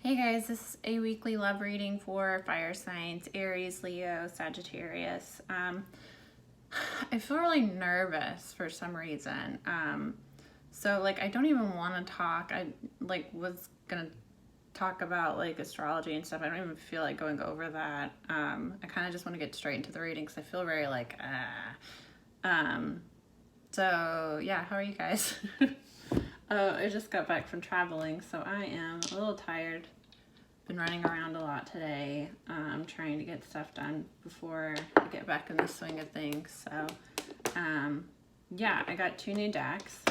Hey guys, this is a weekly love reading for fire signs, Aries, Leo, Sagittarius. I feel really nervous for some reason. So I don't even want to talk. I was gonna talk about astrology and stuff. I don't even feel like going over that. I kind of just want to get straight into the reading because I feel very So yeah, how are you guys? Oh, I just got back from traveling, so I am a little tired. Been running around a lot today, trying to get stuff done before I get back in the swing of things. So, yeah, I got 2 new decks.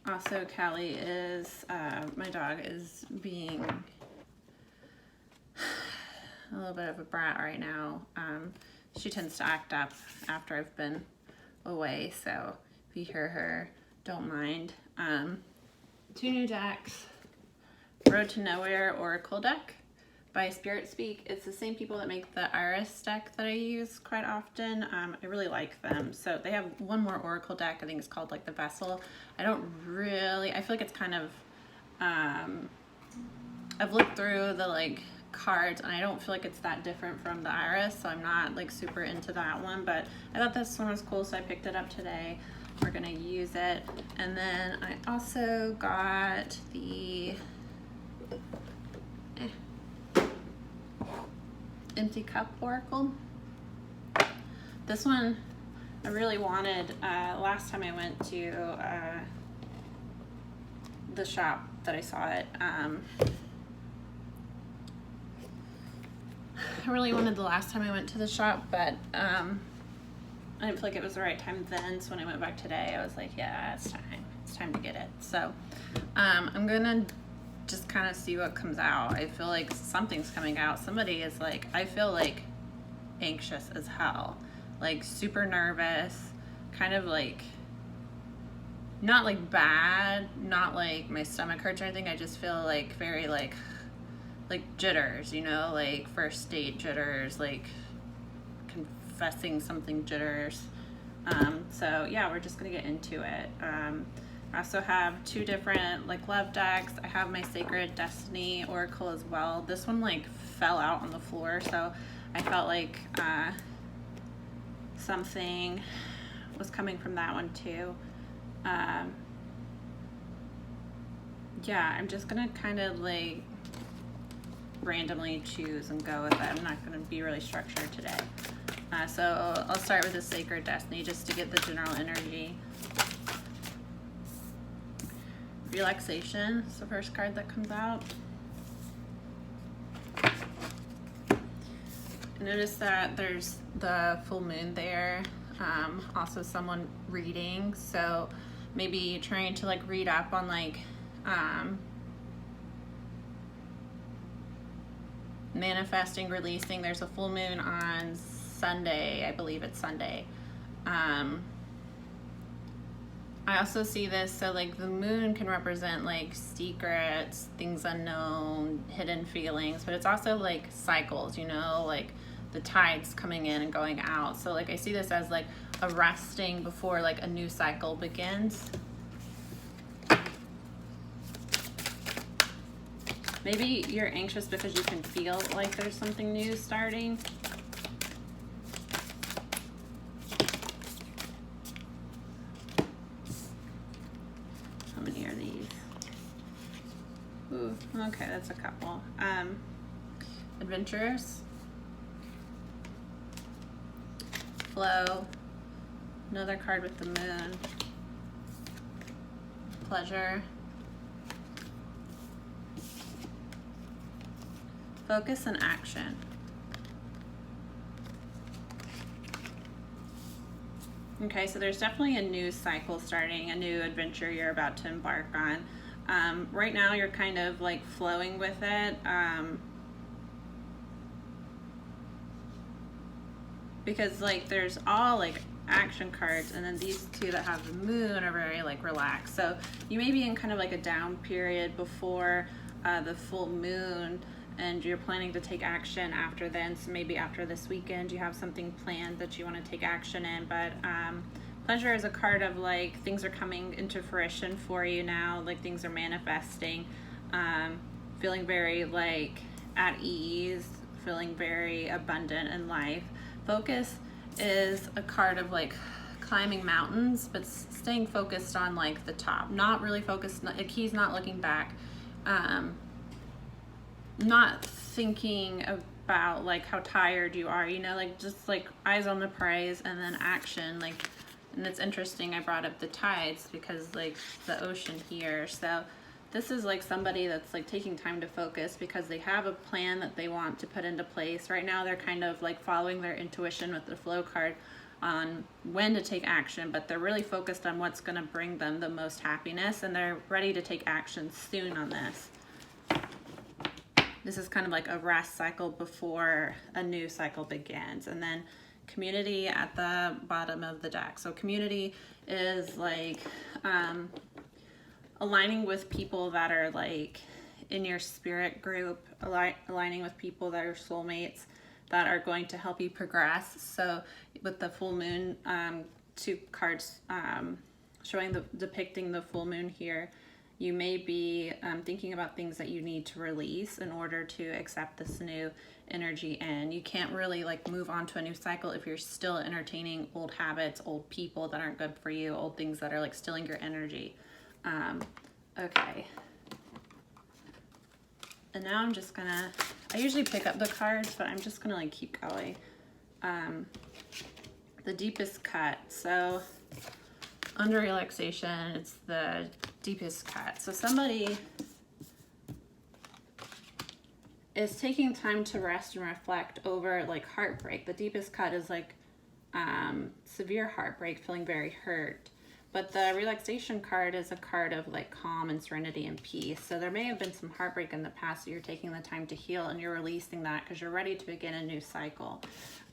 Also, Callie is, my dog is being a little bit of a brat right now. She tends to act up after I've been away, so if you hear her, don't mind. 2 new decks. Road to Nowhere Oracle deck by Spirit Speak. It's the same people that make the Iris deck that I use quite often. I really like them. So they have one more Oracle deck. I think it's called the Vessel. I feel like it's kind of, I've looked through the cards and I don't feel like it's that different from the Iris, so I'm not super into that one, but I thought this one was cool, so I picked it up today. We're gonna use it. And then I also got the Empty Cup Oracle. This one I really wanted. Last time I went to the shop that I saw it, I really wanted the last time I went to the shop, but I didn't feel like it was the right time then, so when I went back today I was like, yeah, it's time to get it. So I'm gonna just kind of see what comes out. I feel like something's coming out. Somebody is I feel anxious as hell, super nervous, kind of not bad, not my stomach hurts or anything. I just feel very jitters, first date jitters, confessing something jitters. So yeah, we're just gonna get into it. I also have 2 different love decks. I have my Sacred Destiny Oracle as well. This one fell out on the floor, so I felt something was coming from that one too. Yeah, I'm just gonna kind of randomly choose and go with it. I'm not gonna be really structured today. So I'll start with the Sacred Destiny just to get the general energy. Relaxation is the first card that comes out. Notice that there's the full moon there. Also someone reading, so maybe trying to read up on manifesting, releasing. There's a full moon on Sunday, I believe it's Sunday. I also see this, so the moon can represent secrets, things unknown, hidden feelings, but it's also cycles, the tides coming in and going out. So I see this as a resting before a new cycle begins. Maybe you're anxious because you can feel there's something new starting. How many are these? Ooh, okay, that's a couple. Adventures. Flow. Another card with the moon. Pleasure. Focus and action. Okay, so there's definitely a new cycle starting, a new adventure you're about to embark on. Right now you're kind of flowing with it. Because there's all action cards, and then these 2 that have the moon are very relaxed. So you may be in kind of a down period before the full moon, and you're planning to take action after then. So maybe after this weekend you have something planned that you want to take action in. But pleasure is a card of things are coming into fruition for you now, things are manifesting. feeling very like at ease, feeling very abundant in life. Focus is a card of like climbing mountains, but staying focused on like the top, not really focused, like he's not looking back, not thinking about like how tired you are, you know, like just like eyes on the prize and then action. Like, and it's interesting I brought up the tides because like the ocean here. So this is like somebody that's like taking time to focus because they have a plan that they want to put into place. Right now they're kind of like following their intuition with the flow card on when to take action, but they're really focused on what's going to bring them the most happiness, and they're ready to take action soon on this. This is kind of like a rest cycle before a new cycle begins. And then community at the bottom of the deck. So community is like aligning with people that are like in your spirit group, aligning with people that are soulmates that are going to help you progress. So with the full moon, two cards showing depicting the full moon here, you may be thinking about things that you need to release in order to accept this new energy in. You can't really like move on to a new cycle if you're still entertaining old habits, old people that aren't good for you, old things that are like stealing your energy. Okay. And now I'm just gonna, I usually pick up the cards, but I'm just gonna like keep going. The deepest cut. So under relaxation, it's the deepest cut. So somebody is taking time to rest and reflect over like heartbreak. The deepest cut is like severe heartbreak, feeling very hurt. But the relaxation card is a card of like calm and serenity and peace. So there may have been some heartbreak in the past, so you're taking the time to heal and you're releasing that because you're ready to begin a new cycle.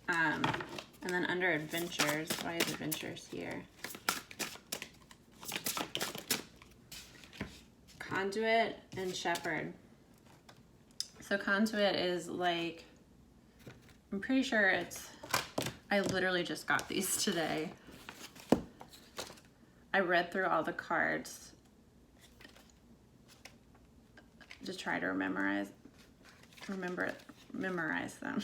And then under adventures, why is adventures here? Conduit and shepherd. So conduit is like, I'm pretty sure it's, I literally just got these today. I read through all the cards to try to memorize them.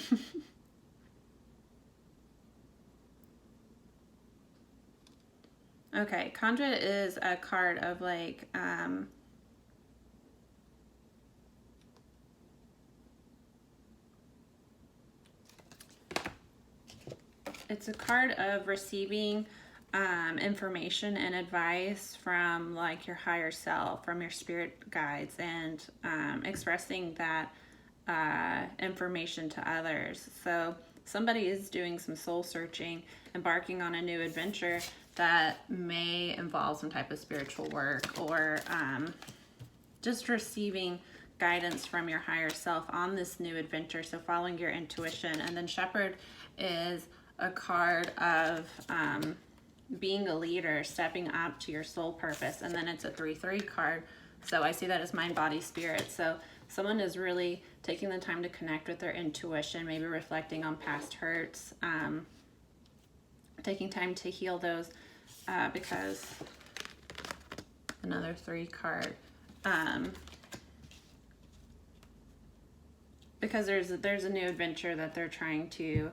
Okay, conduit is a card of like, it's a card of receiving information and advice from like your higher self, from your spirit guides, and expressing that information to others. So somebody is doing some soul searching, embarking on a new adventure that may involve some type of spiritual work, or just receiving guidance from your higher self on this new adventure. So following your intuition. And then shepherd is a card of being a leader, stepping up to your soul purpose. And then it's a 3-3 card. So I see that as mind, body, spirit. So someone is really taking the time to connect with their intuition, maybe reflecting on past hurts, taking time to heal those, because another 3 card, because there's a new adventure that they're trying to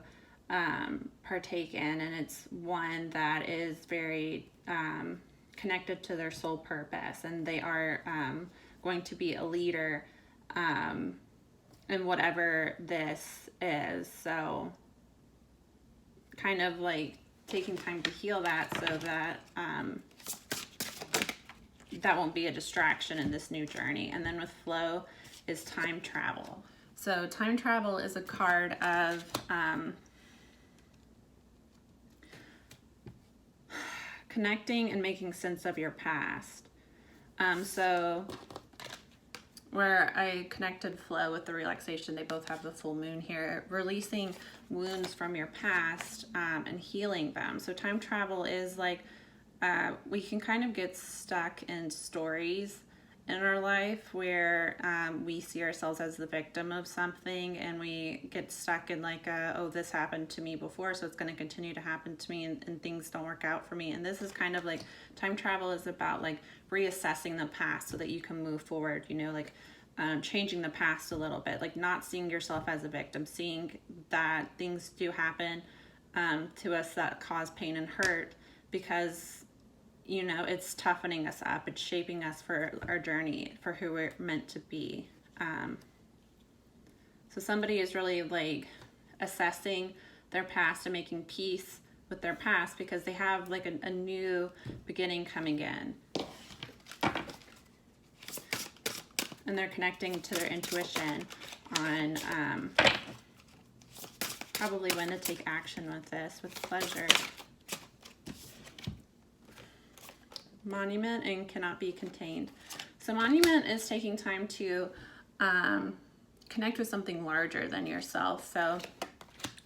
partake in, and it's one that is very connected to their soul purpose, and they are going to be a leader in whatever this is. So kind of like taking time to heal that, so that that won't be a distraction in this new journey. And then with flow is time travel. So time travel is a card of connecting and making sense of your past. So where I connected flow with the relaxation, they both have the full moon here, releasing wounds from your past and healing them. So time travel is like, we can kind of get stuck in stories in our life where we see ourselves as the victim of something, and we get stuck in like oh, this happened to me before, so it's going to continue to happen to me, and things don't work out for me. And this is kind of like, time travel is about like reassessing the past so that you can move forward, you know, like changing the past a little bit, like not seeing yourself as a victim, seeing that things do happen to us that cause pain and hurt, because you know, it's toughening us up, it's shaping us for our journey, for who we're meant to be. So somebody is really like assessing their past and making peace with their past, because they have like a new beginning coming in. And they're connecting to their intuition on probably when to take action with this, with pleasure. Monument and cannot be contained. So monument is taking time to connect with something larger than yourself. So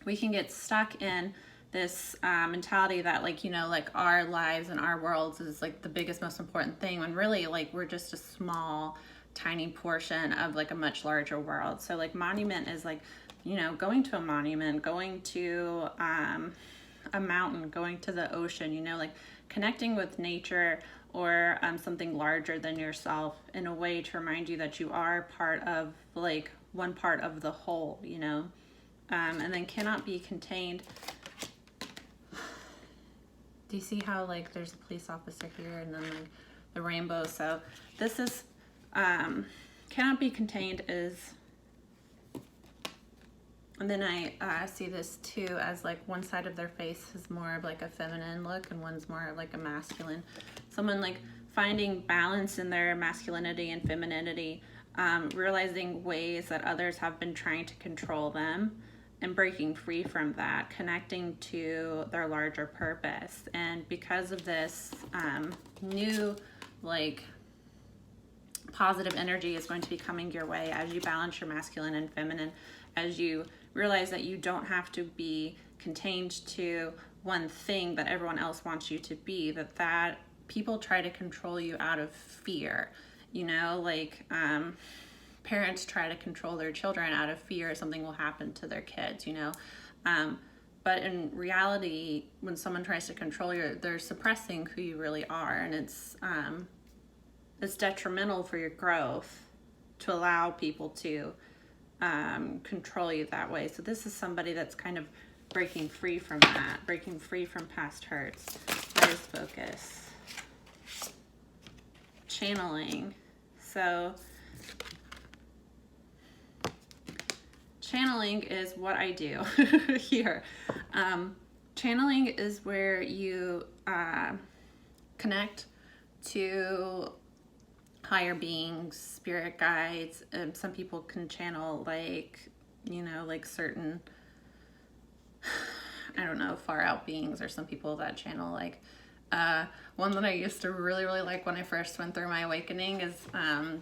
we can get stuck in this mentality that like, you know, like our lives and our worlds is like the biggest, most important thing, when really like we're just a small, tiny portion of like a much larger world. So like monument is like, you know, going to a monument, going to a mountain, going to the ocean, you know, like connecting with nature or something larger than yourself in a way to remind you that you are part of like one part of the whole, you know. And then cannot be contained. Do you see how like there's a police officer here and then like the rainbow? So this is cannot be contained is, and then I see this too as like one side of their face is more of like a feminine look and one's more of like a masculine. Someone like finding balance in their masculinity and femininity, realizing ways that others have been trying to control them and breaking free from that, connecting to their larger purpose. And because of this new like positive energy is going to be coming your way as you balance your masculine and feminine, as you realize that you don't have to be contained to one thing that everyone else wants you to be, that people try to control you out of fear, you know, like parents try to control their children out of fear something will happen to their kids, you know. But in reality, when someone tries to control you, they're suppressing who you really are, and it's detrimental for your growth to allow people to control you that way. So this is somebody that's kind of breaking free from that, breaking free from past hurts. That is focus. Channeling. So channeling is what I do here. Channeling is where you connect to higher beings, spirit guides. Some people can channel like, you know, like certain, I don't know, far out beings, or some people that channel like one that I used to really like when I first went through my awakening is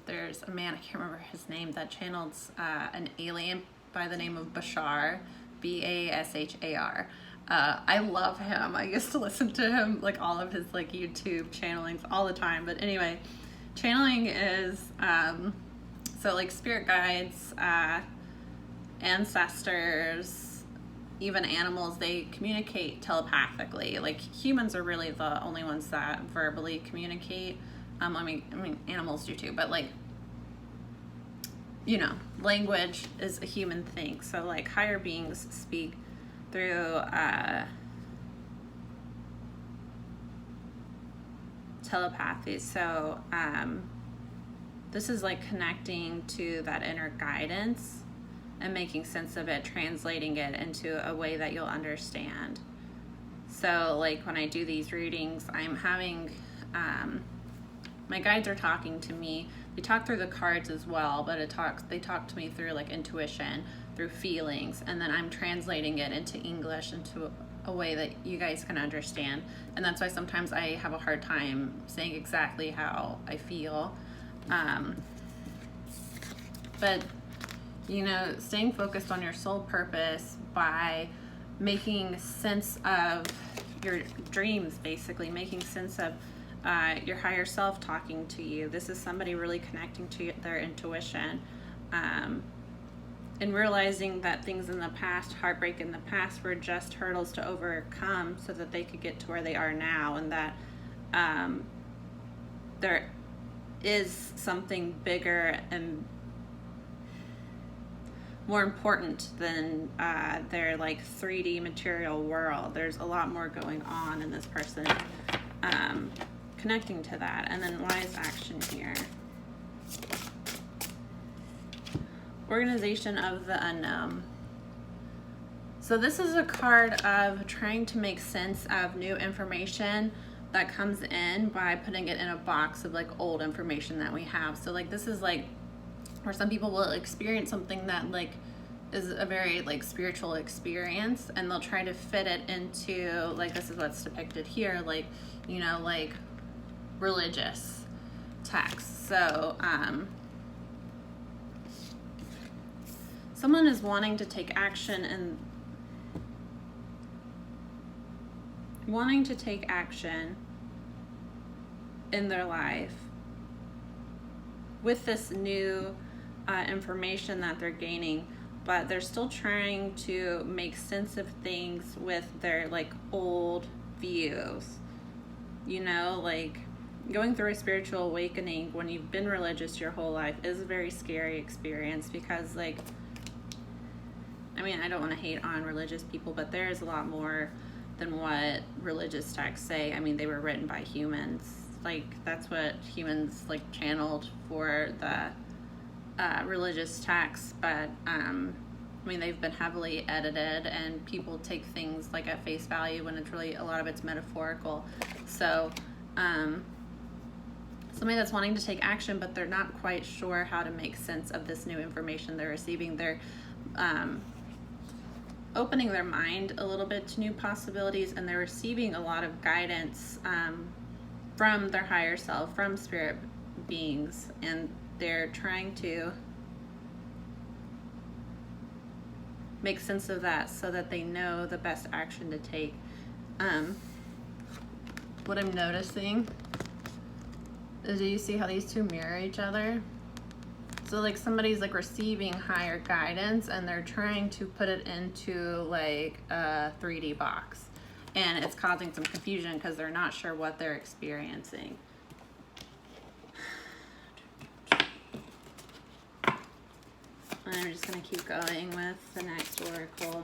there's a man, I can't remember his name, that channeled an alien by the name of Bashar, Bashar. I love him. I used to listen to him, like all of his like YouTube channelings all the time. But anyway, channeling is so like spirit guides, ancestors, even animals, they communicate telepathically. Like humans are really the only ones that verbally communicate. I mean animals do too, but like, you know, language is a human thing. So like higher beings speak through telepathy. So this is like connecting to that inner guidance and making sense of it, translating it into a way that you'll understand. So like when I do these readings, I'm having my guides are talking to me. They talk through the cards as well, but they talk to me through like intuition, through feelings, and then I'm translating it into English, into a way that you guys can understand. And that's why sometimes I have a hard time saying exactly how I feel. But you know, staying focused on your soul purpose by making sense of your dreams, basically making sense of your higher self talking to you. This is somebody really connecting to their intuition, and realizing that things in the past, heartbreak in the past, were just hurdles to overcome so that they could get to where they are now, and that there is something bigger and more important than their like 3D material world. There's a lot more going on in this person, connecting to that. And then wise action here. Organization of the unknown. So this is a card of trying to make sense of new information that comes in by putting it in a box of like old information that we have. So like this is like where some people will experience something that like is a very like spiritual experience, and they'll try to fit it into like, this is what's depicted here, like, you know, like religious texts. So someone is wanting to take action and in their life with this new information that they're gaining, but they're still trying to make sense of things with their like old views. You know, like going through a spiritual awakening when you've been religious your whole life is a very scary experience, because like, I mean, I don't want to hate on religious people, but there is a lot more than what religious texts say. I mean, they were written by humans. Like, that's what humans like channeled for the religious texts, but I mean, they've been heavily edited, and people take things like at face value when it's really, a lot of it's metaphorical. So somebody that's wanting to take action, but they're not quite sure how to make sense of this new information they're receiving. They're opening their mind a little bit to new possibilities, and they're receiving a lot of guidance from their higher self, from spirit beings, and they're trying to make sense of that so that they know the best action to take. What I'm noticing is, do you see how these two mirror each other? So like somebody's like receiving higher guidance, and they're trying to put it into like a 3D box, and it's causing some confusion because they're not sure what they're experiencing. And I'm just going to keep going with the next oracle.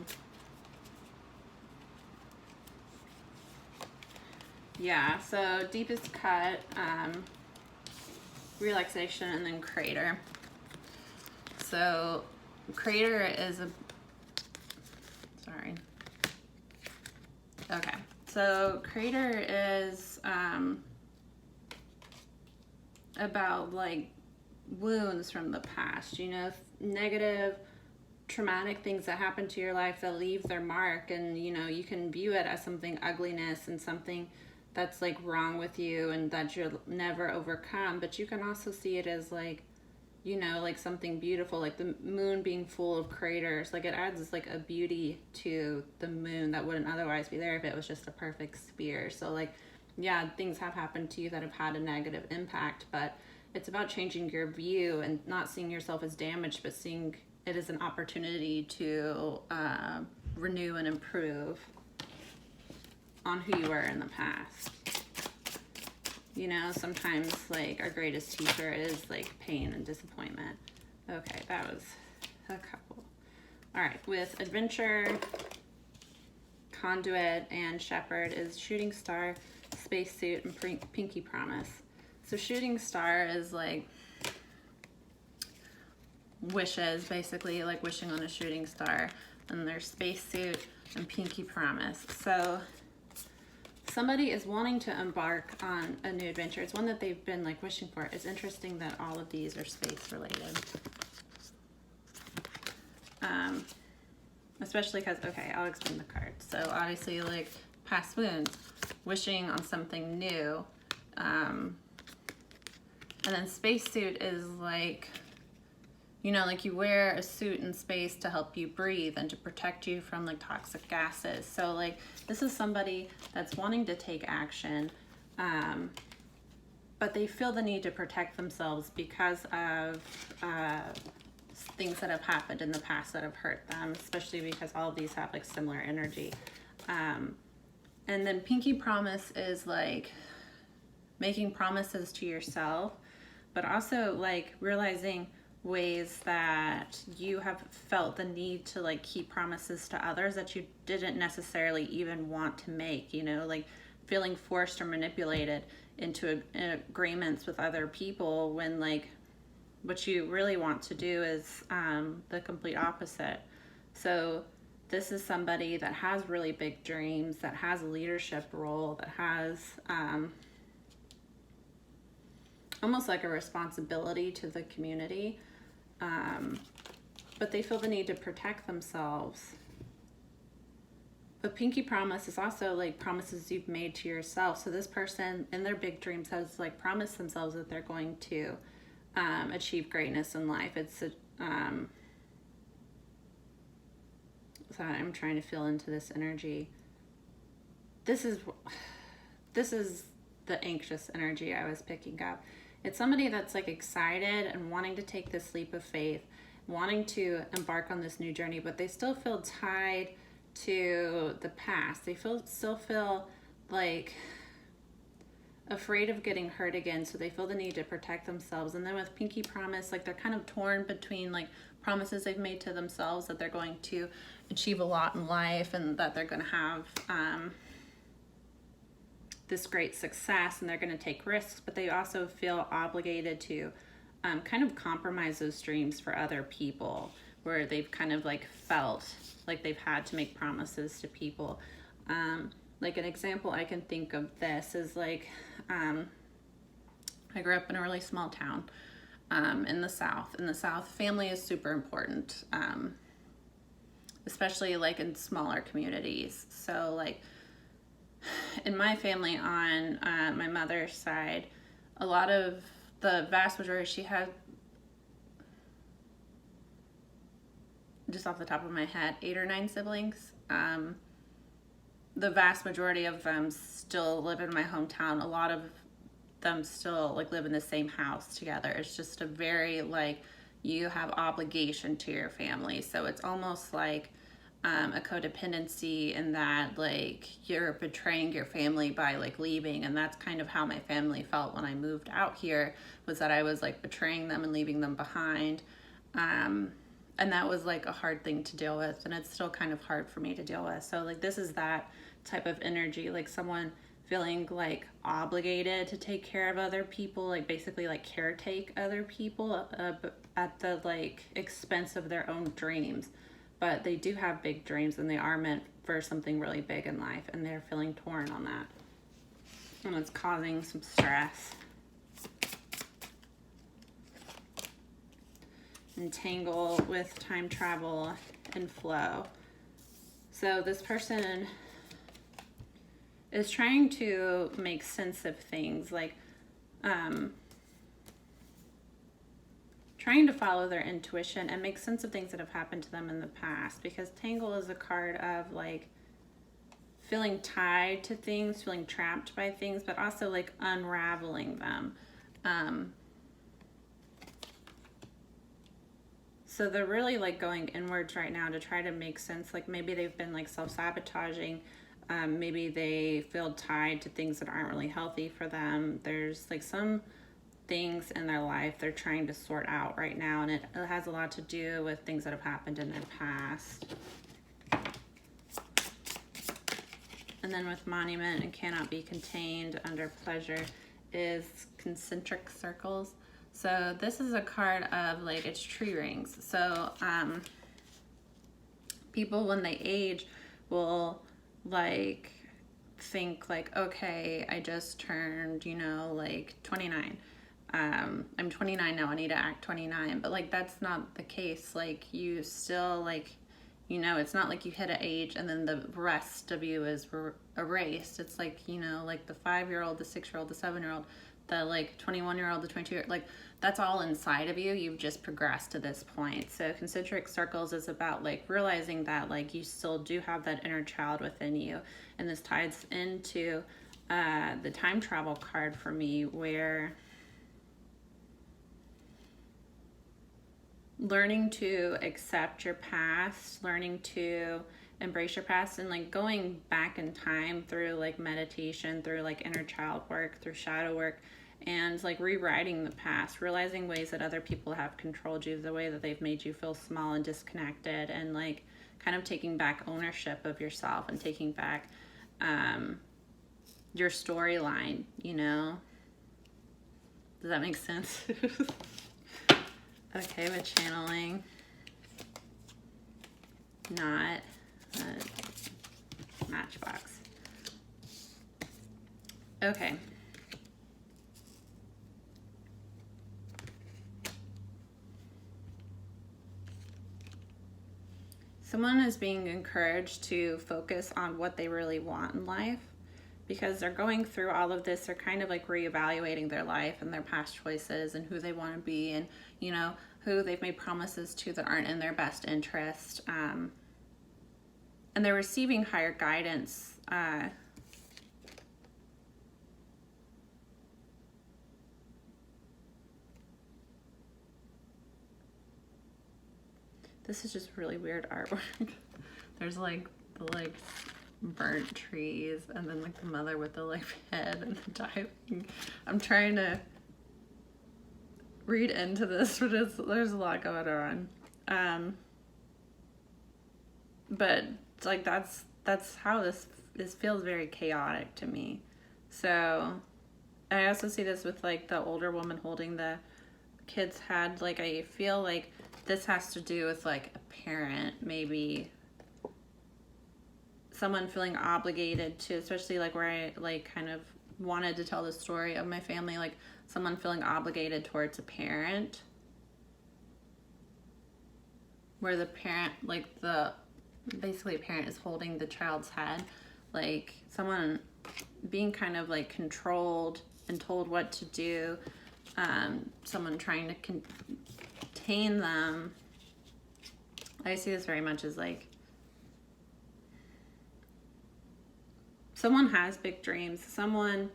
Yeah, so deepest cut, relaxation, and then crater. So crater is a, sorry. Okay, so crater is about like wounds from the past, you know, negative traumatic things that happen to your life that leave their mark, and you know, you can view it as something ugliness and something that's like wrong with you and that you'll never overcome, but you can also see it as like, you know, like something beautiful, like the moon being full of craters. Like it adds like a beauty to the moon that wouldn't otherwise be there if it was just a perfect sphere. So like, yeah, things have happened to you that have had a negative impact, but it's about changing your view and not seeing yourself as damaged, but seeing it as an opportunity to renew and improve on who you were in the past. You know, sometimes like our greatest teacher is like pain and disappointment. Okay, that was a couple. All right, with adventure, conduit, and shepherd is shooting star, spacesuit, and pinky promise. So shooting star is like wishes, basically like wishing on a shooting star, and their spacesuit and pinky promise. So somebody is wanting to embark on a new adventure. It's one that they've been like wishing for. It's interesting that all of these are space related. Especially because, okay, I'll explain the card. So obviously like past wounds, wishing on something new. And then spacesuit is like, you know, like you wear a suit in space to help you breathe and to protect you from like toxic gases. So like this is somebody that's wanting to take action, but they feel the need to protect themselves because of things that have happened in the past that have hurt them, especially because all of these have like similar energy. And then pinky promise is like making promises to yourself, but also like realizing ways that you have felt the need to like keep promises to others that you didn't necessarily even want to make, you know, like feeling forced or manipulated into agreements with other people when like what you really want to do is the complete opposite. So this is somebody that has really big dreams, that has a leadership role, that has almost like a responsibility to the community, but they feel the need to protect themselves. But pinky promise is also like promises you've made to yourself. So this person in their big dreams has like promised themselves that they're going to achieve greatness in life. It's a so I'm trying to feel into this energy. This is the anxious energy I was picking up. It's somebody that's like excited and wanting to take this leap of faith, wanting to embark on this new journey, but they still feel tied to the past. They still feel like afraid of getting hurt again, so they feel the need to protect themselves. And then with pinky promise, like they're kind of torn between like promises they've made to themselves that they're going to achieve a lot in life and that they're going to have this great success and they're going to take risks, but they also feel obligated to kind of compromise those dreams for other people, where they've kind of like felt like they've had to make promises to people. Like an example I can think of this is like, I grew up in a really small town in the South. In the South, family is super important, especially like in smaller communities. So like in my family on my mother's side, a lot of the vast majority, she had, just off the top of my head, 8 or 9 siblings. The vast majority of them still live in my hometown. A lot of them still like live in the same house together. It's just a very like, you have obligation to your family. So it's almost like a codependency in that like you're betraying your family by like leaving. And that's kind of how my family felt when I moved out here, was that I was like betraying them and leaving them behind. And that was like a hard thing to deal with, and it's still kind of hard for me to deal with. So like this is that type of energy, like someone feeling like obligated to take care of other people, like basically like caretake other people at the like expense of their own dreams. But they do have big dreams and they are meant for something really big in life, and they're feeling torn on that. And it's causing some stress. Entangle with time travel and flow. So this person is trying to make sense of things, like trying to follow their intuition and make sense of things that have happened to them in the past, because Tangle is a card of like feeling tied to things, feeling trapped by things, but also like unraveling them. So they're really like going inwards right now to try to make sense. Like maybe they've been like self-sabotaging. Maybe they feel tied to things that aren't really healthy for them. There's like some things in their life they're trying to sort out right now, and it has a lot to do with things that have happened in their past. And then with monument and cannot be contained under pleasure is concentric circles. So this is a card of like, it's tree rings. So people when they age will like think like, okay, I just turned, you know, like 29. I'm 29 now, I need to act 29. But like, that's not the case. Like you still like, you know, it's not like you hit an age and then the rest of you is erased. It's like, you know, like the 5-year-old, the 6-year-old, the 7-year-old, the like 21-year-old, the 22-year-old, like that's all inside of you. You've just progressed to this point. So concentric circles is about like realizing that like you still do have that inner child within you. And this ties into the time travel card for me, where learning to accept your past, learning to embrace your past, and like going back in time through like meditation, through like inner child work, through shadow work, and like rewriting the past, realizing ways that other people have controlled you, the way that they've made you feel small and disconnected, and like kind of taking back ownership of yourself and taking back your storyline, you know? Does that make sense? Okay, with channeling, not Matchbox. Okay. Someone is being encouraged to focus on what they really want in life, because they're going through all of this. They're kind of like reevaluating their life and their past choices and who they want to be, and, you know, who they've made promises to that aren't in their best interest. And they're receiving higher guidance. This is just really weird artwork. There's like the burnt trees, and then like the mother with the like head and the diving. I'm trying to read into this, but there's a lot going on. But it's like that's how this feels very chaotic to me. So I also see this with like the older woman holding the kid's head. Like I feel like this has to do with like a parent, maybe someone feeling obligated to, especially like where I like kind of wanted to tell the story of my family, like someone feeling obligated towards a parent, where the parent, like basically a parent is holding the child's head, like someone being kind of like controlled and told what to do, someone trying to contain them. I see this very much as like someone has big dreams, someone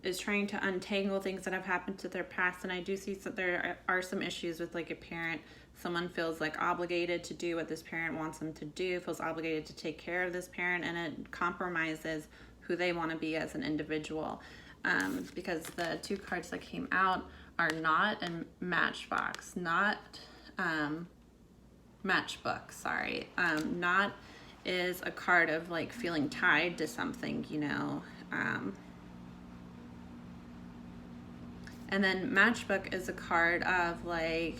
is trying to untangle things that have happened to their past, and I do see that there are some issues with like a parent. Someone feels like obligated to do what this parent wants them to do, feels obligated to take care of this parent, and it compromises who they want to be as an individual. Because the two cards that came out are Knot and Matchbox. Not Matchbook, sorry. Knot is a card of like feeling tied to something, you know. And then Matchbook is a card of like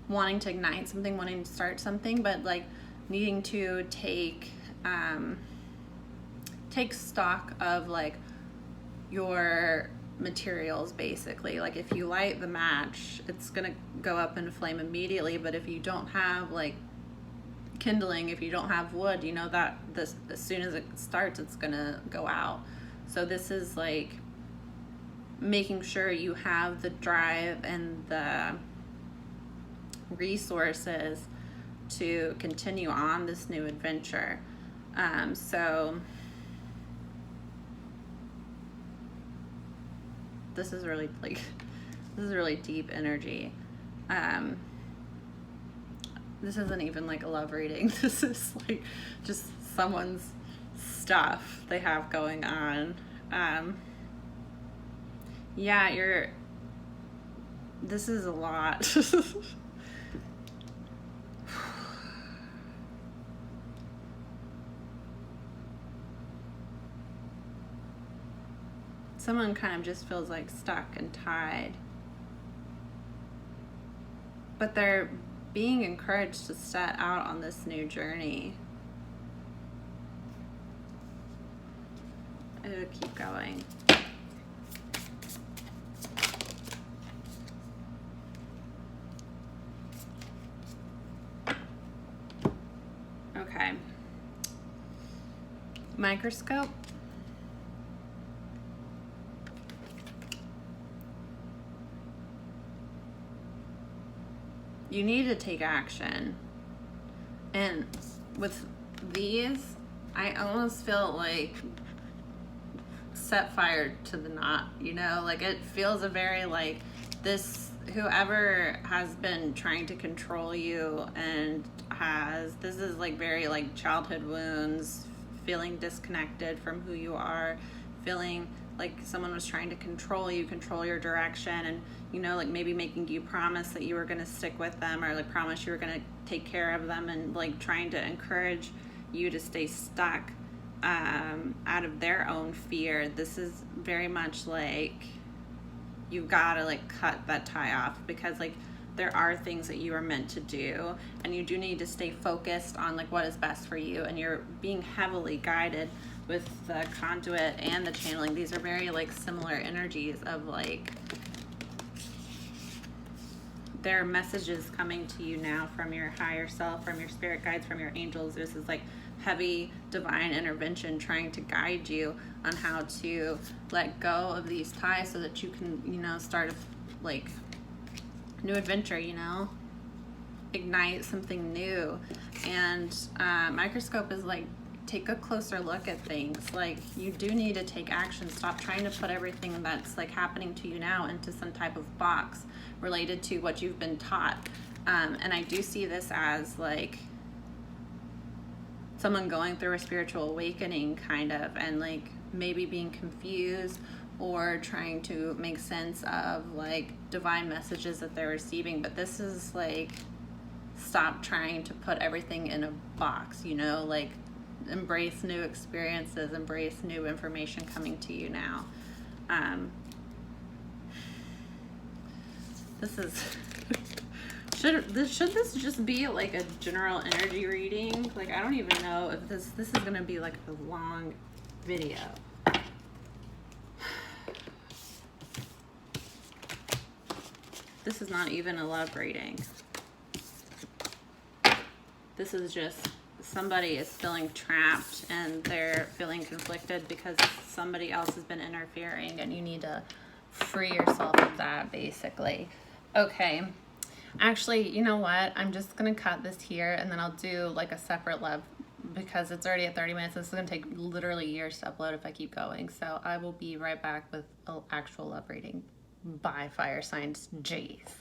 wanting to ignite something, wanting to start something, but like needing to take stock of like your materials, basically. Like if you light the match, it's gonna go up in a flame immediately, but if you don't have like kindling, if you don't have wood, you know that this, as soon as it starts, it's gonna go out. So this is like making sure you have the drive and the resources to continue on this new adventure. So this is really like, this is really deep energy. This isn't even like a love reading. This is like just someone's stuff they have going on. Yeah, this is a lot. Someone kind of just feels like stuck and tied. But they're being encouraged to set out on this new journey. It'll keep going. Okay. Microscope. You need to take action. And with these, I almost feel like set fire to the knot, you know? Like, it feels a very, like, this, whoever has been trying to control you and this is, like, very, like, childhood wounds, feeling disconnected from who you are, feeling like someone was trying to control you, control your direction, and, you know, like, maybe making you promise that you were going to stick with them, or, like, promise you were going to take care of them, and, like, trying to encourage you to stay stuck out of their own fear. This is very much like you've got to, like, cut that tie off, because, like, there are things that you are meant to do, and you do need to stay focused on, like, what is best for you, and you're being heavily guided with the conduit and the channeling. These are very, like, similar energies of, like, there are messages coming to you now from your higher self, from your spirit guides, from your angels. This is, like, heavy divine intervention trying to guide you on how to let go of these ties so that you can, you know, start a, like, new adventure, you know, ignite something new. And microscope is like, take a closer look at things. Like, you do need to take action. Stop trying to put everything that's, like, happening to you now into some type of box related to what you've been taught. And I do see this as, like, someone going through a spiritual awakening, kind of, and, like, maybe being confused or trying to make sense of, like, divine messages that they're receiving. But this is, like, stop trying to put everything in a box, you know, like, embrace new experiences, embrace new information coming to you now. This is should this just be, like, a general energy reading? Like, I don't even know if this is gonna be, like, a long video. This is not even a love reading. This is just somebody is feeling trapped and they're feeling conflicted because somebody else has been interfering, and you need to free yourself of that, basically. Okay. Actually, you know what? I'm just going to cut this here, and then I'll do, like, a separate love, because it's already at 30 minutes. This is going to take literally years to upload if I keep going. So I will be right back with an actual love reading. Bye, fire signs. Jeez.